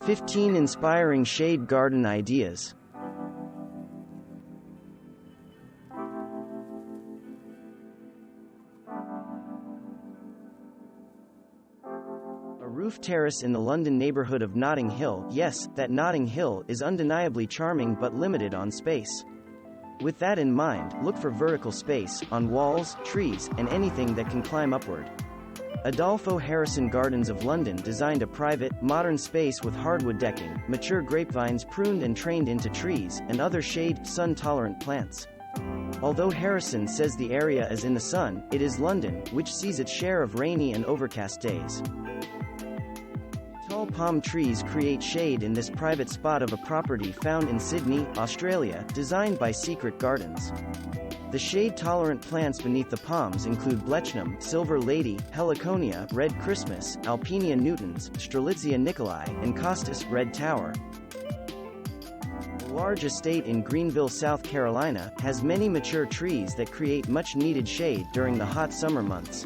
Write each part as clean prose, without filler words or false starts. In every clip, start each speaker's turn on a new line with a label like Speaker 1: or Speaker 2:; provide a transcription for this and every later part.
Speaker 1: 15 Inspiring Shade Garden Ideas. A roof terrace in the London neighbourhood of Notting Hill. Yes, that Notting Hill is undeniably charming but limited on space. With that in mind, look for vertical space, on walls, trees, and anything that can climb upward. Adolfo Harrison Gardens of London designed a private, modern space with hardwood decking, mature grapevines pruned and trained into trees, and other shade, sun-tolerant plants. Although Harrison says the area is in the sun, it is London, which sees its share of rainy and overcast days. Tall palm trees create shade in this private spot of a property found in Sydney, Australia, designed by Secret Gardens. The shade-tolerant plants beneath the palms include Blechnum, Silver Lady, Heliconia, Red Christmas, Alpinia nutans, Strelitzia nicolai, and Costus, Red Tower. A large estate in Greenville, South Carolina, has many mature trees that create much-needed shade during the hot summer months.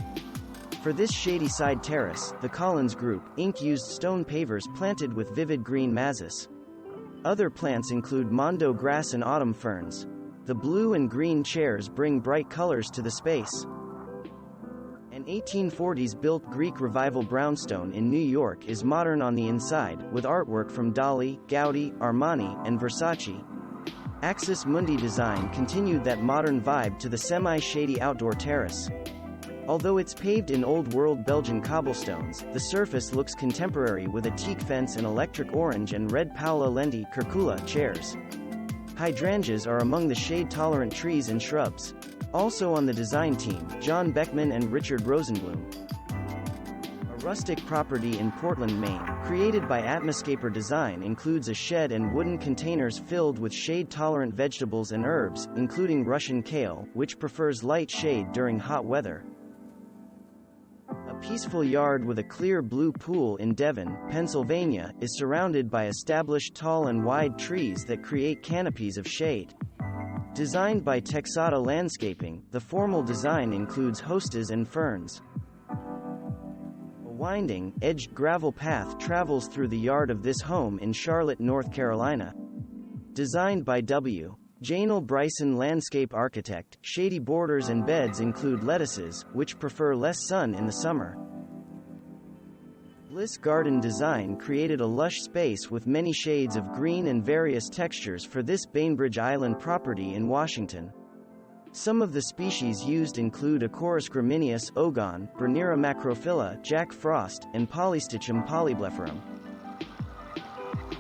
Speaker 1: For this shady side terrace, the Collins Group, Inc. used stone pavers planted with vivid green mazis. Other plants include mondo grass and autumn ferns. The blue and green chairs bring bright colors to the space. An 1840s-built Greek Revival brownstone in New York is modern on the inside, with artwork from Dali, Gaudi, Armani, and Versace. Axis Mundi design continued that modern vibe to the semi-shady outdoor terrace. Although it's paved in old-world Belgian cobblestones, the surface looks contemporary with a teak fence and electric orange and red Paola Lenti curcula chairs. Hydrangeas are among the shade-tolerant trees and shrubs. Also on the design team, John Beckman and Richard Rosenblum. A rustic property in Portland, Maine, created by Atmoscaper Design, includes a shed and wooden containers filled with shade-tolerant vegetables and herbs, including Russian kale, which prefers light shade during hot weather. A peaceful yard with a clear blue pool in Devon, Pennsylvania, is surrounded by established tall and wide trees that create canopies of shade. Designed by Texada Landscaping, the formal design includes hostas and ferns. A winding, edged gravel path travels through the yard of this home in Charlotte, North Carolina. Designed by W. Janel Bryson Landscape Architect, shady borders and beds include lettuces, which prefer less sun in the summer. Bliss Garden Design created a lush space with many shades of green and various textures for this Bainbridge Island property in Washington. Some of the species used include Acorus gramineus, Ogon, Bernera macrophylla, Jack Frost, and Polystichum polyblepharum.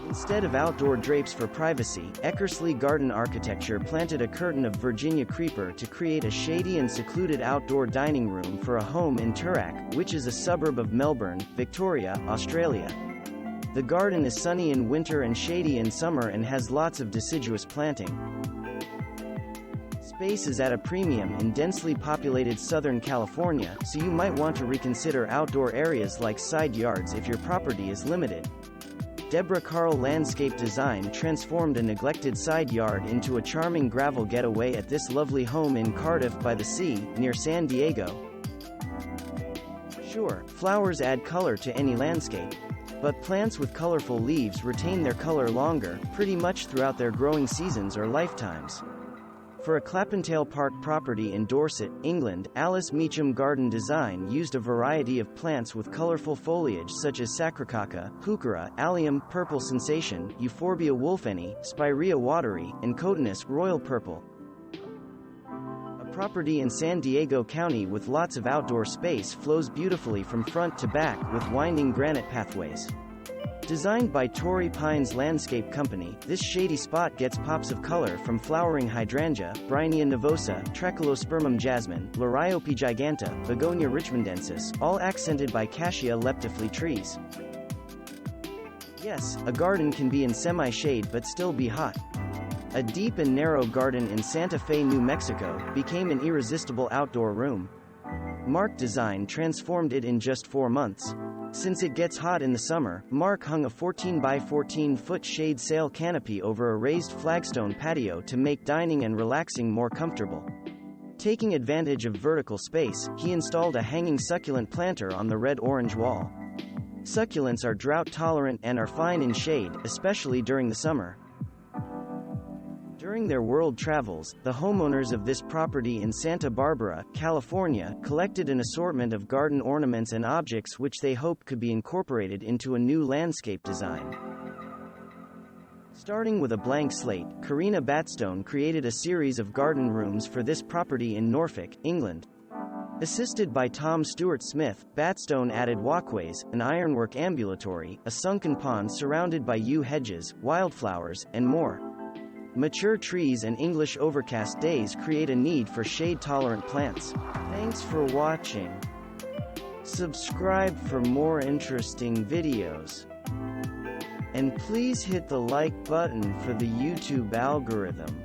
Speaker 1: Instead of outdoor drapes for privacy, Eckersley Garden Architecture planted a curtain of Virginia creeper to create a shady and secluded outdoor dining room for a home in Toorak, which is a suburb of Melbourne, Victoria, Australia. The garden is sunny in winter and shady in summer and has lots of deciduous planting. Space is at a premium in densely populated Southern California, so you might want to reconsider outdoor areas like side yards if your property is limited. Deborah Carl Landscape Design transformed a neglected side yard into a charming gravel getaway at this lovely home in Cardiff by the Sea, near San Diego. Sure, flowers add color to any landscape. But plants with colorful leaves retain their color longer, pretty much throughout their growing seasons or lifetimes. For a Clappentale Park property in Dorset, England, Alice Meacham Garden Design used a variety of plants with colorful foliage such as Sacrococca, Heuchera, Allium, Purple Sensation, Euphorbia wolfeni, Spirea watery, and Cotinus, Royal Purple. A property in San Diego County with lots of outdoor space flows beautifully from front to back with winding granite pathways. Designed by Torrey Pines Landscape Company, this shady spot gets pops of color from flowering hydrangea, Brynia nivosa, Trachelospermum jasmine, Liriope giganta, Begonia richmondensis, all accented by Cassia leptiflea trees. Yes, a garden can be in semi-shade but still be hot. A deep and narrow garden in Santa Fe, New Mexico, became an irresistible outdoor room. Mark Design transformed it in just 4 months. Since it gets hot in the summer, Mark hung a 14 by 14 foot shade sail canopy over a raised flagstone patio to make dining and relaxing more comfortable. Taking advantage of vertical space, he installed a hanging succulent planter on the red-orange wall. Succulents are drought-tolerant and are fine in shade, especially during the summer. During their world travels, the homeowners of this property in Santa Barbara, California, collected an assortment of garden ornaments and objects which they hoped could be incorporated into a new landscape design. Starting with a blank slate, Karina Batstone created a series of garden rooms for this property in Norfolk, England. Assisted by Tom Stewart Smith, Batstone added walkways, an ironwork ambulatory, a sunken pond surrounded by yew hedges, wildflowers, and more. Mature trees and English overcast days create a need for shade-tolerant plants. Thanks for watching. Subscribe for more interesting videos. And please hit the like button for the YouTube algorithm.